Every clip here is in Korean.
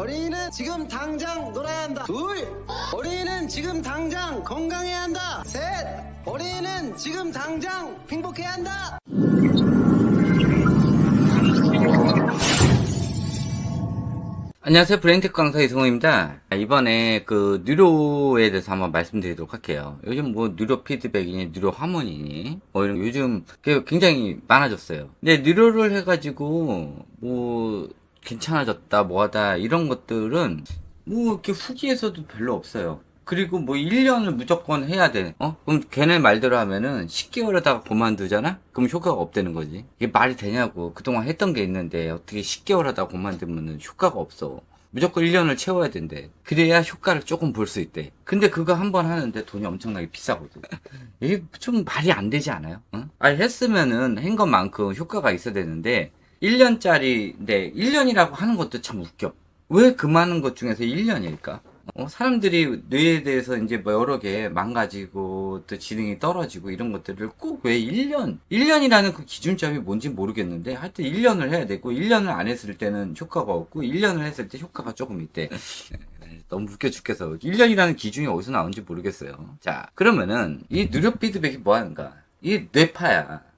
어린이는 지금 당장 놀아야 한다. 둘, 어린이는 지금 당장 건강해야 한다. 셋, 어린이는 지금 당장 행복해야 한다. 안녕하세요. 브레인테크 강사 이승호입니다. 이번에 그 뉴로에 대해서 한번 말씀드리도록 할게요. 요즘 뭐 뉴로 피드백이니 뉴로 하모니니 요즘 굉장히 많아졌어요. 근데 뉴로를 해가지고 뭐 괜찮아졌다 뭐하다 이런 것들은 뭐 이렇게 후기에서도 별로 없어요. 그리고 뭐 1년을 무조건 해야 돼. 그럼 걔네 말대로 하면은 10개월 하다가 그만두잖아? 그럼 효과가 없다는 거지. 이게 말이 되냐고. 그동안 했던 게 있는데 어떻게 10개월 하다가 그만두면은 효과가 없어. 무조건 1년을 채워야 된대. 그래야 효과를 조금 볼 수 있대. 근데 그거 한 번 하는데 돈이 엄청나게 비싸거든. 이게 좀 말이 안 되지 않아요? 했으면은 한 것만큼 효과가 있어야 되는데 1년짜리인데 1년이라고 하는 것도 참 웃겨. 왜 그 많은 것 중에서 1년일까? 사람들이 뇌에 대해서 이제 뭐 여러 개 망가지고 또 지능이 떨어지고 이런 것들을 꼭 왜 1년이라는 그 기준점이 뭔지 모르겠는데 하여튼 1년을 해야 되고 1년을 안 했을 때는 효과가 없고 1년을 했을 때 효과가 조금 있대. 너무 웃겨 죽겠어. 1년이라는 기준이 어디서 나온지 모르겠어요. 자, 그러면은 이 누력 피드백이 뭐 하는가? 이 뇌파야.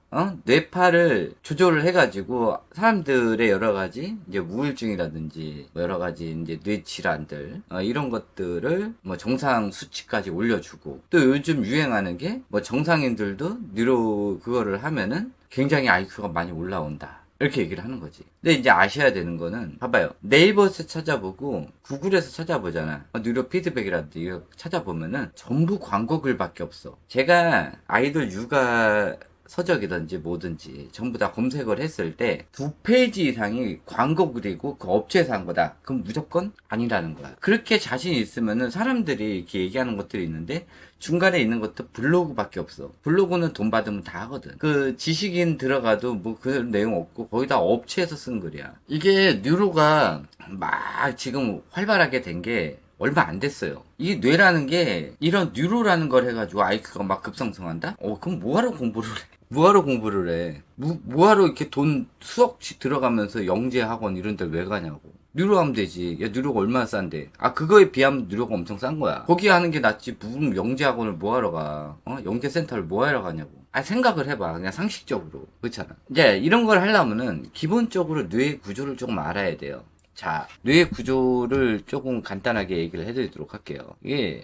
뇌파를 조절을 해가지고 사람들의 여러 가지 이제 우울증이라든지 뭐 여러 가지 이제 뇌 질환들 이런 것들을 뭐 정상 수치까지 올려주고 또 요즘 유행하는 게 뭐 정상인들도 뉴로 그거를 하면은 굉장히 IQ가 많이 올라온다. 이렇게 얘기를 하는 거지. 근데 이제 아셔야 되는 거는, 봐봐요. 네이버에서 찾아보고, 구글에서 찾아보잖아. 뉴로 피드백이라든지 이거 찾아보면은 전부 광고 글밖에 없어. 제가 아이돌 육아 서적이든지 뭐든지 전부 다 검색을 했을 때 2페이지 이상이 광고 글이고 그 업체에서 한 거다. 그럼 무조건 아니라는 거야. 그렇게 자신이 있으면은 사람들이 이렇게 얘기하는 것들이 있는데 중간에 있는 것도 블로그밖에 없어. 블로그는 돈 받으면 다 하거든. 그 지식인 들어가도 뭐 그 내용 없고 거의 다 업체에서 쓴 글이야. 이게 뉴로가 막 지금 활발하게 된 게 얼마 안 됐어요. 이 뇌라는 게 이런 뉴로라는 걸 해가지고 IQ가 막 급상승한다? 그럼 뭐하러 공부를 해? 뭐하러 공부를 해? 뭐하러 이렇게 돈 수억씩 들어가면서 영재학원 이런 데 왜 가냐고. 뉴로 하면 되지. 야, 뉴로가 얼마나 싼데. 그거에 비하면 뉴로가 엄청 싼 거야. 거기 하는 게 낫지. 무슨 영재학원을 뭐하러 가? 영재센터를 뭐하러 가냐고. 생각을 해봐. 그냥 상식적으로. 그렇잖아. 이제 이런 걸 하려면은 기본적으로 뇌의 구조를 조금 알아야 돼요. 자, 뇌의 구조를 조금 간단하게 얘기를 해드리도록 할게요. 이게,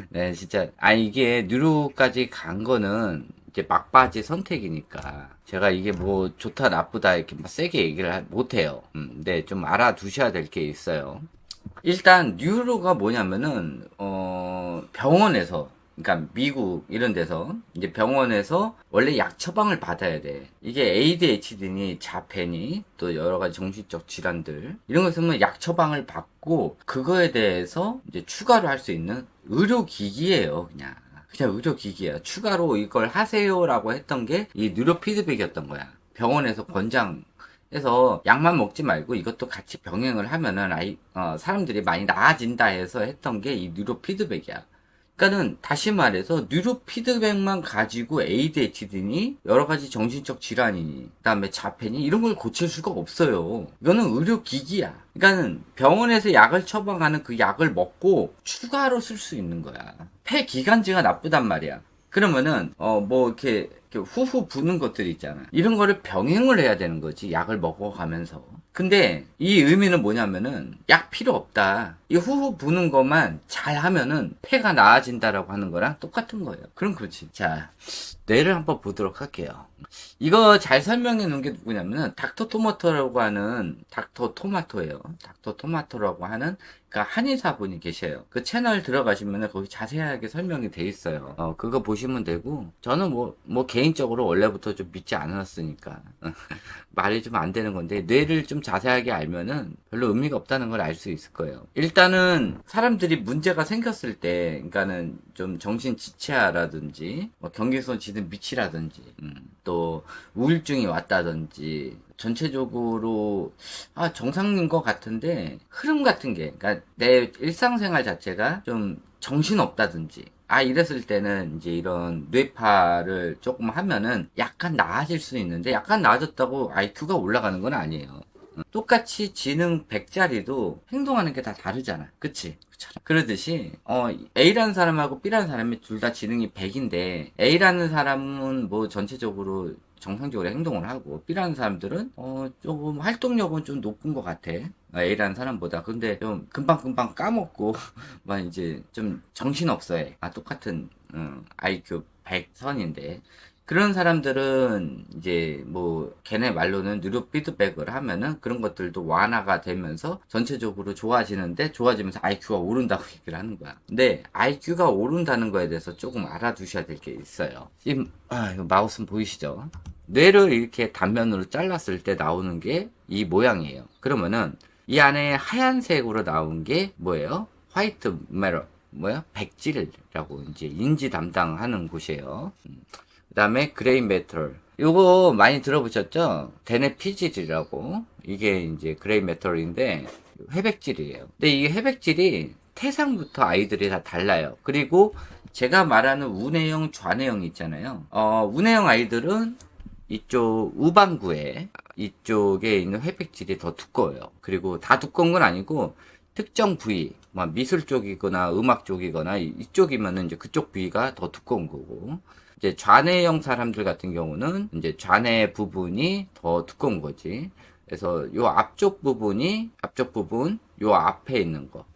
네, 진짜, 이게 뉴로까지 간 거는 이제 막바지 선택이니까. 제가 이게 뭐 좋다, 나쁘다, 이렇게 막 세게 얘기를 못해요. 근데 좀 알아두셔야 될 게 있어요. 일단, 뉴로가 뭐냐면은, 병원에서, 그러니까 미국 이런 데서 이제 병원에서 원래 약 처방을 받아야 돼. 이게 ADHD니 자폐니 또 여러 가지 정신적 질환들 이런 거 있으면 약 처방을 받고 그거에 대해서 이제 추가로 할 수 있는 의료기기예요. 그냥 의료기기야. 추가로 이걸 하세요라고 했던 게 이 뉴로 피드백이었던 거야. 병원에서 권장해서 약만 먹지 말고 이것도 같이 병행을 하면은 사람들이 많이 나아진다 해서 했던 게 이 뉴로 피드백이야. 그러니까는 다시 말해서 뉴로 피드백만 가지고 ADHD니 여러 가지 정신적 질환이니 그다음에 자폐니 이런 걸 고칠 수가 없어요. 이거는 의료기기야. 그러니까는 병원에서 약을 처방하는 그 약을 먹고 추가로 쓸 수 있는 거야. 폐기관지가 나쁘단 말이야. 그러면은 뭐 이렇게 후후 부는 것들 있잖아. 이런 거를 병행을 해야 되는 거지. 약을 먹어가면서. 근데 이 의미는 뭐냐면은 약 필요 없다. 이 후후 부는 것만 잘 하면은 폐가 나아진다라고 하는 거랑 똑같은 거예요. 그럼 그렇지. 자, 뇌를 한번 보도록 할게요. 이거 잘 설명해 놓은 게 누구냐면은 닥터토마토라고 하는 닥터토마토예요. 닥터토마토라고 하는 그러니까 한의사분이 계셔요. 그 채널 들어가시면은 거기 자세하게 설명이 돼 있어요. 그거 보시면 되고 저는 뭐 개인적으로 원래부터 좀 믿지 않았으니까 말이 좀 안 되는 건데 뇌를 좀 자세하게 알면은 별로 의미가 없다는 걸 알 수 있을 거예요. 일단은 사람들이 문제가 생겼을 때 그러니까는 좀 정신 지체라든지 뭐 경계선 지든 미치라든지 또 우울증이 왔다든지 전체적으로 정상인 것 같은데 흐름 같은 게 그러니까 내 일상생활 자체가 좀 정신없다든지 이랬을 때는 이제 이런 뇌파를 조금 하면은 약간 나아질 수 있는데 약간 나아졌다고 IQ가 올라가는 건 아니에요. 똑같이 지능 100짜리도 행동하는 게 다 다르잖아. 그치? 그러듯이 A라는 사람하고 B라는 사람이 둘 다 지능이 100인데 A라는 사람은 뭐 전체적으로 정상적으로 행동을 하고 B라는 사람들은 조금 활동력은 좀 높은 것 같아. A라는 사람보다. 근데 좀 금방금방 까먹고 막 이제 좀 정신없어해. 똑같은 IQ 100 선인데 그런 사람들은 이제 뭐 걔네 말로는 뉴로 피드백을 하면은 그런 것들도 완화가 되면서 전체적으로 좋아지는데 좋아지면서 IQ가 오른다고 얘기를 하는 거야. 근데 IQ가 오른다는 거에 대해서 조금 알아두셔야 될 게 있어요. 지금 이거 마우스 보이시죠? 뇌를 이렇게 단면으로 잘랐을 때 나오는 게 이 모양이에요. 그러면은 이 안에 하얀색으로 나온 게 뭐예요? 화이트 메러 뭐야? 백질이라고 이제 인지 담당하는 곳이에요. 그 다음에 그레이 메털. 요거 많이 들어보셨죠? 데네피질이라고. 이게 이제 그레이 메털인데 회백질이에요. 근데 이 회백질이 태생부터 아이들이 다 달라요. 그리고 제가 말하는 우뇌형, 좌뇌형 있잖아요. 우뇌형 아이들은 이쪽 우방구에 이쪽에 있는 회백질이 더 두꺼워요. 그리고 다 두꺼운 건 아니고 특정 부위, 뭐 미술 쪽이거나 음악 쪽이거나 이쪽이면은 이제 그쪽 부위가 더 두꺼운 거고, 이제 좌뇌형 사람들 같은 경우는 이제 좌뇌 부분이 더 두꺼운 거지. 그래서 요 앞쪽 부분, 요 앞에 있는 거.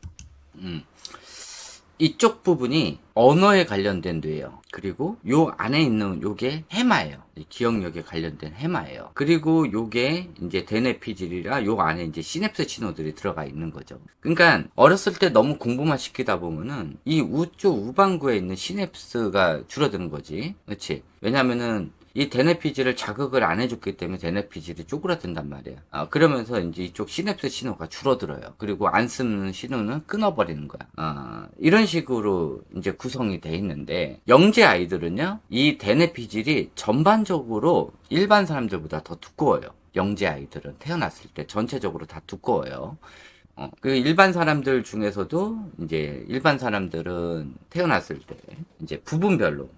이쪽 부분이 언어에 관련된 뇌예요. 그리고 요 안에 있는 요게 해마예요. 기억력에 관련된 해마예요. 그리고 요게 이제 대뇌피질이라 요 안에 이제 시냅스 신호들이 들어가 있는 거죠. 그러니까 어렸을 때 너무 공부만 시키다 보면은 이 우쪽 우방구에 있는 시냅스가 줄어드는 거지. 그렇지? 왜냐면은 이 대뇌피질을 자극을 안 해줬기 때문에 대뇌피질이 쪼그라든단 말이야. 그러면서 이제 이쪽 시냅스 신호가 줄어들어요. 그리고 안 쓰는 신호는 끊어버리는 거야. 이런 식으로 이제 구성이 돼 있는데, 영재 아이들은요, 이 대뇌피질이 전반적으로 일반 사람들보다 더 두꺼워요. 영재 아이들은 태어났을 때 전체적으로 다 두꺼워요. 그 일반 사람들 중에서도 이제 일반 사람들은 태어났을 때 이제 부분별로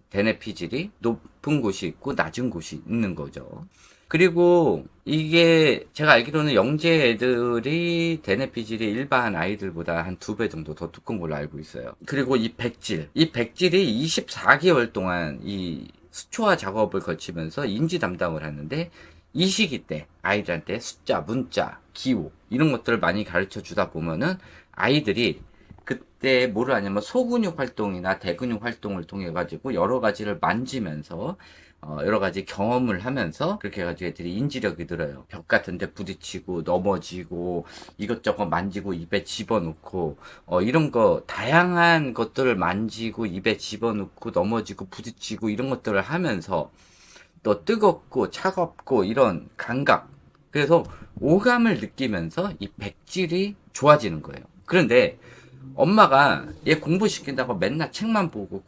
대뇌피질이 높은 곳이 있고 낮은 곳이 있는 거죠. 그리고 이게 제가 알기로는 영재 애들이 대뇌피질이 일반 아이들보다 한 2배 정도 더 두꺼운 걸로 알고 있어요. 그리고 이 백질이 24개월 동안 이 수초화 작업을 거치면서 인지 담당을 하는데, 이 시기 때 아이들한테 숫자, 문자, 기호 이런 것들을 많이 가르쳐 주다 보면은 아이들이 그때 뭐를 하냐면 소근육 활동이나 대근육 활동을 통해 가지고 여러 가지를 만지면서 여러 가지 경험을 하면서 그렇게 해가지고 애들이 인지력이 늘어요. 벽 같은 데 부딪히고 넘어지고 이것저것 만지고 입에 집어넣고 이런 거 다양한 것들을 만지고 입에 집어넣고 넘어지고 부딪히고 이런 것들을 하면서 또 뜨겁고 차갑고 이런 감각, 그래서 오감을 느끼면서 이 백질이 좋아지는 거예요. 그런데 엄마가 얘 공부시킨다고 맨날 책만 보고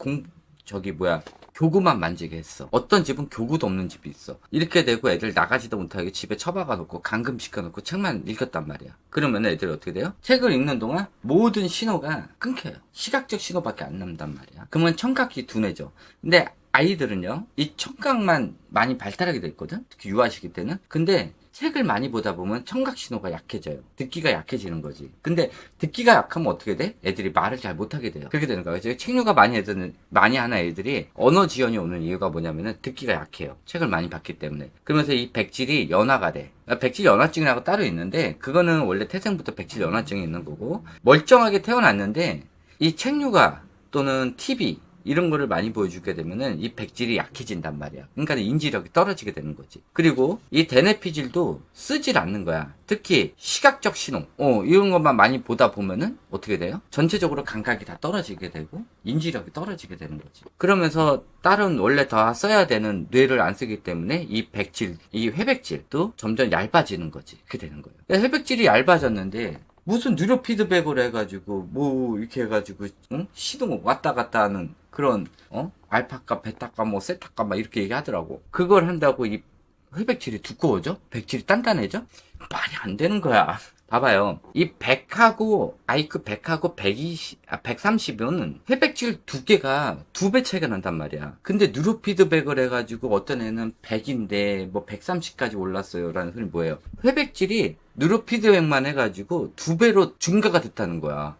교구만 만지게 했어. 어떤 집은 교구도 없는 집이 있어. 이렇게 되고 애들 나가지도 못하게 집에 처박아 놓고 감금시켜 놓고 책만 읽었단 말이야. 그러면 애들이 어떻게 돼요? 책을 읽는 동안 모든 신호가 끊겨요. 시각적 신호밖에 안 남단 말이야. 그러면 청각이 둔해져. 근데 아이들은요, 이 청각만 많이 발달하게 돼 있거든? 특히 유아 시기 때는. 근데 책을 많이 보다 보면 청각 신호가 약해져요. 듣기가 약해지는 거지. 근데 듣기가 약하면 어떻게 돼? 애들이 말을 잘 못하게 돼요. 그렇게 되는 거예요. 책류가 많이 하는 애들이 언어 지연이 오는 이유가 뭐냐면은 듣기가 약해요. 책을 많이 봤기 때문에. 그러면서 이 백질이 연화가 돼. 백질 연화증이라고 따로 있는데, 그거는 원래 태생부터 백질 연화증이 있는 거고, 멀쩡하게 태어났는데 이 책류가 또는 TV 이런 거를 많이 보여주게 되면은 이 백질이 약해진단 말이야. 그러니까 인지력이 떨어지게 되는 거지. 그리고 이 대뇌피질도 쓰질 않는 거야. 특히 시각적 신호, 이런 것만 많이 보다 보면은 어떻게 돼요? 전체적으로 감각이 다 떨어지게 되고 인지력이 떨어지게 되는 거지. 그러면서 다른 원래 다 써야 되는 뇌를 안 쓰기 때문에 이 백질, 이 회백질도 점점 얇아지는 거지. 그렇게 되는 거예요. 회백질이 얇아졌는데 무슨 뉴로 피드백을 해가지고 뭐 이렇게 해가지고 시동 왔다 갔다 하는 그런 알파카, 베타카, 뭐 세타카 막 이렇게 얘기하더라고. 그걸 한다고 이 회백질이 두꺼워져? 백질이 단단해져? 말이 안 되는 거야. 봐봐요. 이 100하고, IQ 100하고 120, 130은 회백질 두 개가 2배 차이가 난단 말이야. 근데 뉴로 피드백을 해가지고 어떤 애는 100인데 뭐 130까지 올랐어요. 라는 소리 뭐예요? 회백질이 뉴로 피드백만 해가지고 2배로 증가가 됐다는 거야.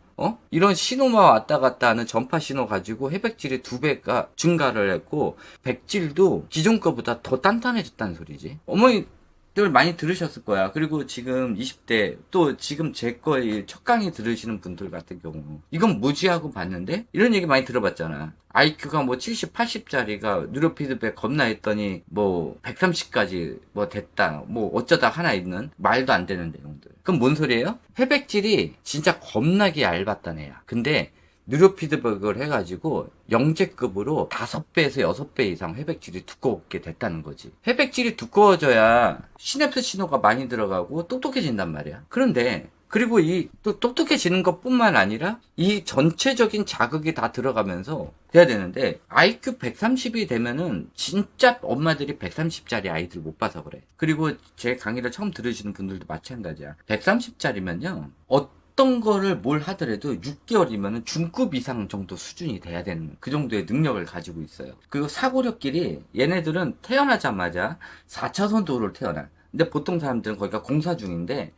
이런 신호만 왔다 갔다 하는 전파 신호 가지고 회백질이 2배가 증가를 했고, 백질도 기존 거보다 더 단단해졌다는 소리지. 어머니들 많이 들으셨을 거야. 그리고 지금 20대, 또 지금 제 거에 첫 강의 들으시는 분들 같은 경우, 이건 뭐지 하고 봤는데, 이런 얘기 많이 들어봤잖아. IQ가 뭐 70, 80짜리가 뉴로 피드백 겁나 했더니 뭐 130까지 뭐 됐다. 뭐 어쩌다 하나 있는 말도 안 되는 내용들. 그럼 뭔 소리예요? 회백질이 진짜 겁나게 얇았단 애야. 근데 뉴로 피드백을 해가지고 영재급으로 5배에서 6배 이상 회백질이 두껍게 됐다는 거지. 회백질이 두꺼워져야 시냅스 신호가 많이 들어가고 똑똑해진단 말이야. 그런데 그리고 이 또 똑똑해지는 것뿐만 아니라 이 전체적인 자극이 다 들어가면서 돼야 되는데, IQ 130이 되면은 진짜 엄마들이 130짜리 아이들 못 봐서 그래. 그리고 제 강의를 처음 들으시는 분들도 마찬가지야. 130짜리면요 어떤 거를 뭘 하더라도 6개월이면은 중급 이상 정도 수준이 돼야 되는 그 정도의 능력을 가지고 있어요. 그리고 사고력끼리 얘네들은 태어나자마자 4차선 도로를 태어나. 근데 보통 사람들은 거기가 공사 중인데,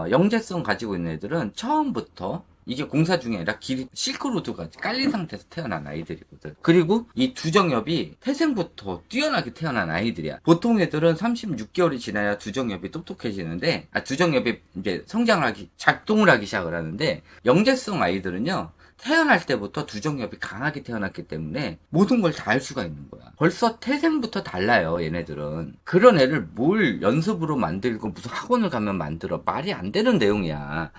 영재성 가지고 있는 애들은 처음부터 이게 공사 중이 아니라 길이 실크로드가 깔린 상태에서 태어난 아이들이거든. 그리고 이 두정엽이 태생부터 뛰어나게 태어난 아이들이야. 보통 애들은 36개월이 지나야 두정엽이 똑똑해지는데, 두정엽이 이제 작동을 하기 시작을 하는데, 영재성 아이들은요, 태어날 때부터 두정엽이 강하게 태어났기 때문에 모든 걸 다 할 수가 있는 거야. 벌써 태생부터 달라요, 얘네들은. 그런 애를 뭘 연습으로 만들고 무슨 학원을 가면 만들어. 말이 안 되는 내용이야.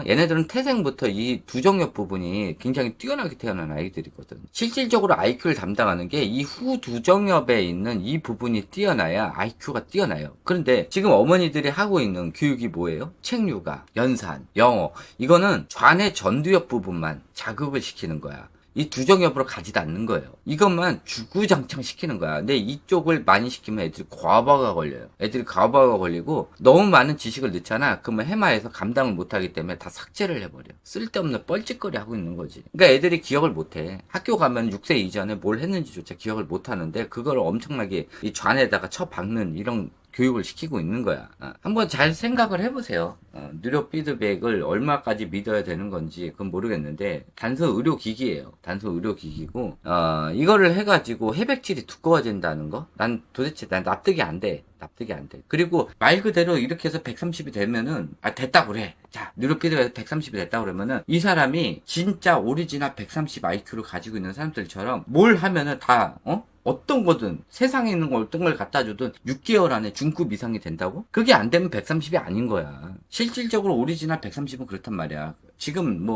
얘네들은 태생부터 이 두정엽 부분이 굉장히 뛰어나게 태어난 아이들이거든. 실질적으로 IQ를 담당하는 게 이 후 두정엽에 있는 이 부분이 뛰어나야 IQ가 뛰어나요. 그런데 지금 어머니들이 하고 있는 교육이 뭐예요? 책류가, 연산, 영어. 이거는 좌뇌 전두엽 부분만 자극을 시키는 거야. 이 두정엽으로 가지도 않는 거예요. 이것만 주구장창 시키는 거야. 근데 이쪽을 많이 시키면 애들이 과부하가 걸려요. 애들이 과부하가 걸리고 너무 많은 지식을 넣잖아. 그러면 해마에서 감당을 못하기 때문에 다 삭제를 해버려. 쓸데없는 뻘짓거리 하고 있는 거지. 그러니까 애들이 기억을 못해. 학교 가면 6세 이전에 뭘 했는지조차 기억을 못하는데, 그걸 엄청나게 이 좌뇌에다가 쳐박는 이런 교육을 시키고 있는 거야. 한번 잘 생각을 해보세요. 뉴로 피드백을 얼마까지 믿어야 되는 건지 그건 모르겠는데, 단서 의료기기예요. 단서 의료기기고, 이거를 해가지고 회백질이 두꺼워진다는 거? 난 도대체 납득이 안 돼. 납득이 안 돼. 그리고 말 그대로 이렇게 해서 130이 되면은, 됐다고 그래. 자, 뉴로 피드백에서 130이 됐다고 그러면은, 이 사람이 진짜 오리지널 130 IQ를 가지고 있는 사람들처럼 뭘 하면은 다, 어떤 거든, 세상에 있는 거 어떤 걸 갖다 주든 6개월 안에 중급 이상이 된다고? 그게 안 되면 130이 아닌 거야. 실질적으로 오리지널 130은 그렇단 말이야. 지금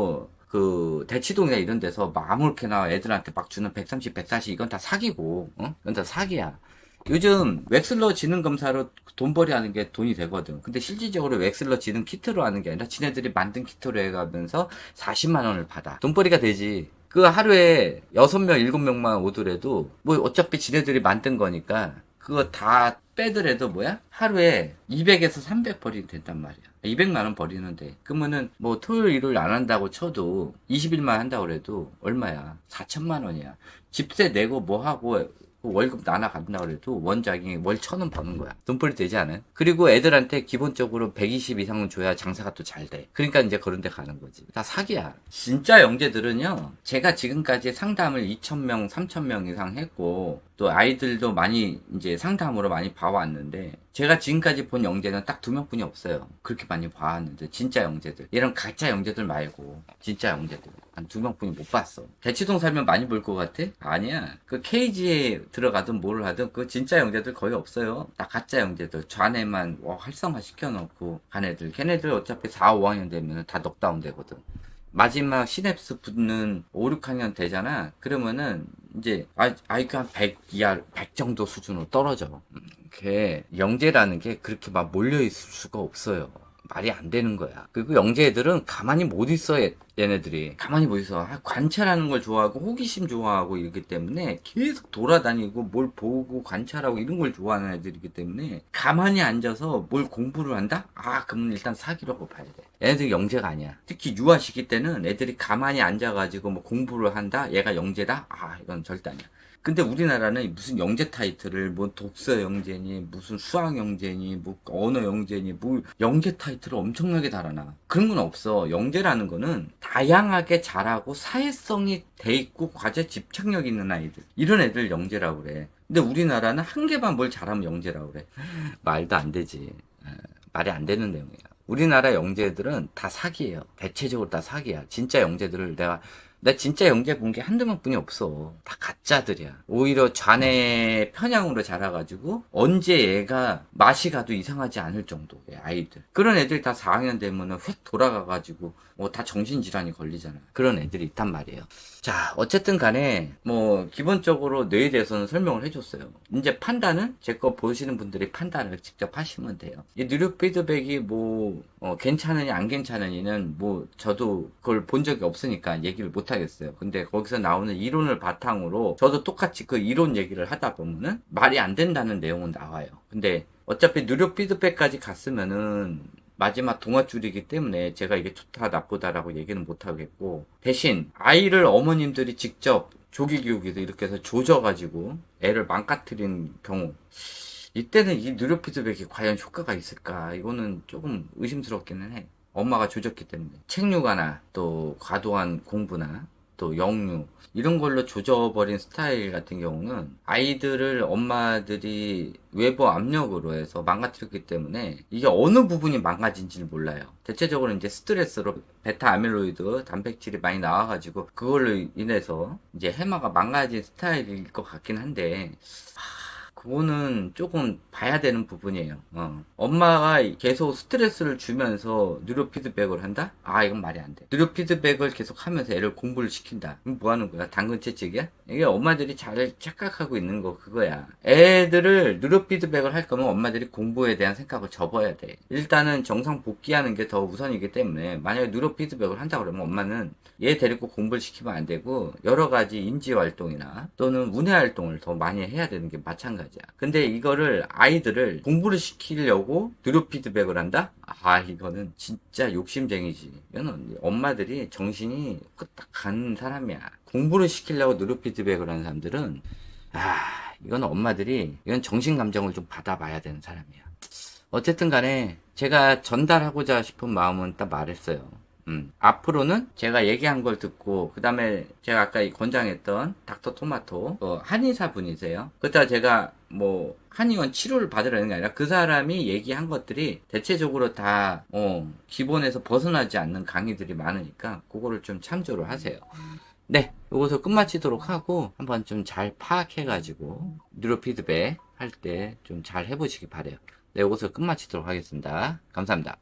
대치동이나 이런 데서 막 아무렇게나 애들한테 막 주는 130, 140 이건 다 사기고, 이건 다 사기야. 요즘 웩슬러 지능 검사로 돈벌이 하는 게 돈이 되거든. 근데 실질적으로 웩슬러 지능 키트로 하는 게 아니라 지네들이 만든 키트로 해가면서 40만 원을 받아. 돈벌이가 되지. 그 하루에 6명, 7명만 오더라도 뭐 어차피 지네들이 만든 거니까 그거 다 빼더라도 하루에 200에서 300 벌이 된단 말이야. 200만 원 벌이는데, 그러면은 뭐 토요일 일요일 안 한다고 쳐도 20일만 한다고 해도 얼마야? 4천만 원이야. 집세 내고 뭐 하고 월급 나눠 간다고 그래도 원장이 월 1,000원 버는 거야. 돈벌이 되지 않아요? 그리고 애들한테 기본적으로 120 이상은 줘야 장사가 또 잘 돼. 그러니까 이제 그런 데 가는 거지. 다 사기야. 진짜 영재들은요, 제가 지금까지 상담을 2,000명, 3,000명 이상 했고, 또 아이들도 많이 이제 상담으로 많이 봐왔는데, 제가 지금까지 본 영재는 딱 2명뿐이 없어요. 그렇게 많이 봐왔는데, 진짜 영재들. 이런 가짜 영재들 말고, 진짜 영재들. 한 2명뿐이 못 봤어. 대치동 살면 많이 볼 것 같아? 아니야. 그 케이지에 들어가든 뭘 하든 그 진짜 영재들 거의 없어요. 다 가짜 영재들. 좌뇌만 활성화 시켜놓고 간 애들. 걔네들 어차피 4, 5학년 되면 다 넉다운 되거든. 마지막 시냅스 붙는 5, 6학년 되잖아. 그러면은 이제 IQ 한 100 이하, 100 정도 수준으로 떨어져. 영재라는 게 그렇게 막 몰려있을 수가 없어요. 말이 안 되는 거야. 그리고 영재 애들은 가만히 못 있어. 얘네들이 가만히 못 있어. 관찰하는 걸 좋아하고 호기심 좋아하고 이러기 때문에 계속 돌아다니고 뭘 보고 관찰하고 이런 걸 좋아하는 애들이기 때문에 가만히 앉아서 뭘 공부를 한다? 그러면 일단 사기라고 봐야 돼. 얘네들이 영재가 아니야. 특히 유아 시기 때는 애들이 가만히 앉아가지고 뭐 공부를 한다? 얘가 영재다? 이건 절대 아니야. 근데 우리나라는 무슨 영재 타이틀을 뭐 독서 영재니 무슨 수학 영재니 뭐 언어 영재니 뭐 영재 타이틀을 엄청나게 달아놔. 그런 건 없어. 영재라는 거는 다양하게 잘하고 사회성이 돼 있고 과제 집착력 있는 아이들, 이런 애들 영재라고 그래. 근데 우리나라는 한 개만 뭘 잘하면 영재라고 그래. 말도 안 되지. 말이 안 되는 내용이야. 우리나라 영재들은 다 사기예요. 대체적으로 다 사기야. 진짜 영재들을 나 진짜 영재 본 게 한두 명뿐이 없어. 다 가짜들이야. 오히려 좌뇌 편향으로 자라가지고 언제 얘가 맛이 가도 이상하지 않을 정도의 아이들. 그런 애들이 다 4학년 되면은 휙 돌아가가지고 다 정신질환이 걸리잖아. 그런 애들이 있단 말이에요. 자, 어쨌든 간에 뭐 기본적으로 뇌에 대해서는 설명을 해줬어요. 이제 판단은 제 거 보시는 분들이 판단을 직접 하시면 돼요. 이 뉴로 피드백이 뭐 괜찮으니 안 괜찮으니는 뭐 저도 그걸 본 적이 없으니까 얘기를 못 하겠어요. 근데 거기서 나오는 이론을 바탕으로 저도 똑같이 그 이론 얘기를 하다 보면은 말이 안 된다는 내용은 나와요. 근데 어차피 뉴로 피드백까지 갔으면은 마지막 동아줄이기 때문에 제가 이게 좋다 나쁘다라고 얘기는 못 하겠고, 대신 아이를 어머님들이 직접 조기 교육에서 이렇게 해서 조져가지고 애를 망가뜨린 경우, 이때는 이 뉴로 피드백이 과연 효과가 있을까? 이거는 조금 의심스럽기는 해. 엄마가 조졌기 때문에. 책류가나 또 과도한 공부나 또 영유 이런 걸로 조져버린 스타일 같은 경우는 아이들을 엄마들이 외부 압력으로 해서 망가뜨렸기 때문에 이게 어느 부분이 망가진지를 몰라요. 대체적으로 이제 스트레스로 베타 아밀로이드 단백질이 많이 나와가지고 그걸로 인해서 이제 해마가 망가진 스타일일 것 같긴 한데, 그거는 조금 봐야 되는 부분이에요. 엄마가 계속 스트레스를 주면서 뉴로 피드백을 한다? 이건 말이 안 돼. 뉴로 피드백을 계속 하면서 애를 공부를 시킨다. 그럼 뭐 하는 거야? 당근 채찍이야? 이게 엄마들이 잘 착각하고 있는 거 그거야. 애들을 뉴로 피드백을 할 거면 엄마들이 공부에 대한 생각을 접어야 돼. 일단은 정상 복귀하는 게 더 우선이기 때문에 만약에 뉴로 피드백을 한다 그러면 엄마는 얘 데리고 공부를 시키면 안 되고 여러 가지 인지 활동이나 또는 문해 활동을 더 많이 해야 되는 게 마찬가지야. 근데 이거를 아이들을 공부를 시키려고 뉴로 피드백을 한다? 이거는 진짜 욕심쟁이지. 이거는 엄마들이 정신이 끄딱 간 사람이야. 공부를 시키려고 뉴로 피드백을 하는 사람들은 이건 엄마들이 이건 정신 감정을 좀 받아봐야 되는 사람이야. 어쨌든 간에 제가 전달하고자 싶은 마음은 딱 말했어요. 앞으로는 제가 얘기한 걸 듣고, 그 다음에 제가 아까 권장했던 닥터 토마토, 한의사 분이세요. 그때 제가 뭐, 한의원 치료를 받으라는 게 아니라 그 사람이 얘기한 것들이 대체적으로 다, 기본에서 벗어나지 않는 강의들이 많으니까, 그거를 좀 참조를 하세요. 네, 이것을 끝마치도록 하고, 한번 좀 잘 파악해가지고, 뉴로 피드백 할 때 좀 잘 해보시기 바래요. 네, 이것을 끝마치도록 하겠습니다. 감사합니다.